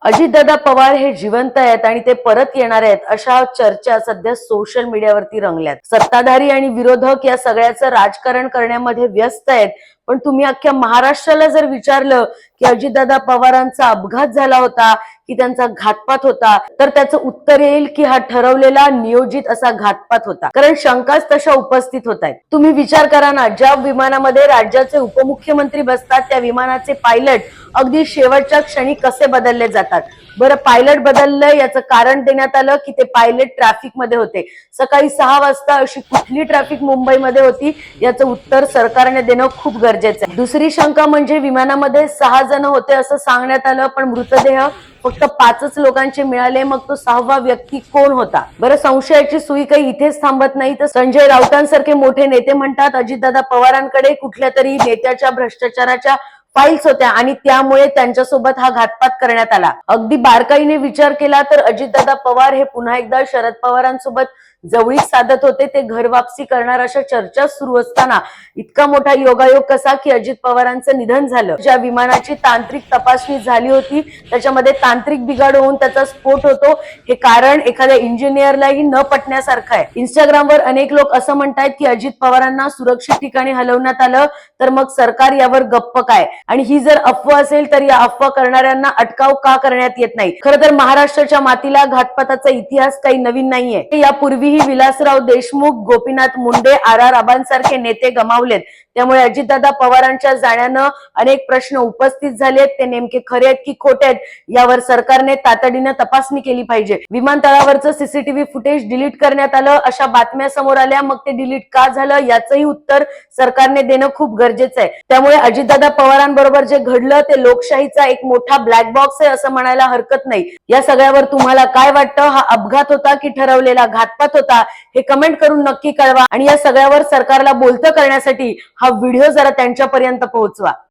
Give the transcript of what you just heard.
अजितदादा पवार हे जिवंत आहेत आणि ते परत येणार आहेत अशा चर्चा सध्या सोशल मीडियावरती रंगल्यात। सत्ताधारी आणि विरोधक या सगळ्याचं राजकारण करण्यामध्ये व्यस्त आहेत। पण तुम्ही अख्ख्या महाराष्ट्राला जर विचारलं की अजितदादा पवारांचा अपघात झाला होता की त्यांचा घातपात होता, तर त्याचं उत्तर येईल की हा ठरवलेला नियोजित असा घातपात होता। कारण शंकाच तशा उपस्थित होत आहेत। तुम्ही विचार करा ना, ज्या विमानामध्ये राज्याचे उपमुख्यमंत्री बसतात त्या विमानाचे पायलट अगदी शेवटच्या क्षणी कसे बदलले जातात। बरं, पायलट बदललं याचं कारण देण्यात आलं की ते पायलट ट्रॅफिक मध्ये होते। सकाळी 6 वाजता अशी कुठली ट्रॅफिक मुंबईमध्ये होती याचं उत्तर सरकारने देणं खूप गरजेचं आहे। दुसरी शंका म्हणजे विमानामध्ये 6 जण होते असं सांगण्यात आलं, पण मृतदेह फक्त 5च लोकांचे मिळाले। मग तो 6वा व्यक्ती कोण होता? बरं, संशयाची सुई काही इथेच थांबत नाही, तर संजय राऊतांसारखे मोठे नेते म्हणतात अजितदादा पवारांकडे कुठल्या तरी नेत्याच्या भ्रष्टाचाराच्या फाईल्स होत्या आणि त्यामुळे त्यांच्यासोबत हा घातपात करण्यात आला। अगदी बारकाईने विचार केला तर अजितदादा पवार हे पुन्हा एकदा शरद पवारांसोबत जवळीक साधत होते। ते घर वापसी करणार अशा चर्चा सुरू असताना इतका मोठा योगायोग कसा की अजित पवारांचं निधन झालं। ज्या विमानाची तांत्रिक तपासणी झाली होती त्याच्यामध्ये तांत्रिक बिघाड होऊन त्याचा स्फोट होतो, हे कारण एखाद्या इंजिनियरलाही न पटण्यासारखं आहे। इंस्टाग्रामवर अनेक लोक असं म्हणतात की अजित पवारांना सुरक्षित ठिकाणी हलवण्यात आलं, तर मग सरकार यावर गप्प काय? आणि ही जर अफवा असेल तर या अफवा करणाऱ्यांना अटकाव का करण्यात येत नाही? खरं तर महाराष्ट्राच्या मातीला घातपाताचा इतिहास काही नवीन नाहीये। यापूर्वीही विलासराव देशमुख, गोपीनाथ मुंडे, आर आबांसारखे नेते गमावलेत। त्यामुळे अजितदादा पवारांच्या जाण्यानं अनेक प्रश्न उपस्थित झालेत। ते नेमके खरे आहेत की खोटे आहेत यावर सरकारने तातडीनं तपासणी केली पाहिजे। विमानतळावरचं सीसीटीव्ही फुटेज डिलीट करण्यात आलं अशा बातम्या समोर आल्या, मग ते डिलीट का झालं याचंही उत्तर सरकारने देणं खूप गरजेचं आहे। त्यामुळे अजितदादा पवारांबरोबर जे घडलं ते लोकशाहीचा एक मोठा ब्लॅक बॉक्स आहे असं म्हणायला हरकत नाही। या सगळ्यावर तुम्हाला काय वाटतं? हा अपघात होता की ठरवलेला घातपात होता? हे कमेंट करून नक्की कळवा आणि या सगळ्यावर सरकारला बोलतं करण्यासाठी हा व्हिडिओ जरा त्यांच्यापर्यंत पोहोचवा।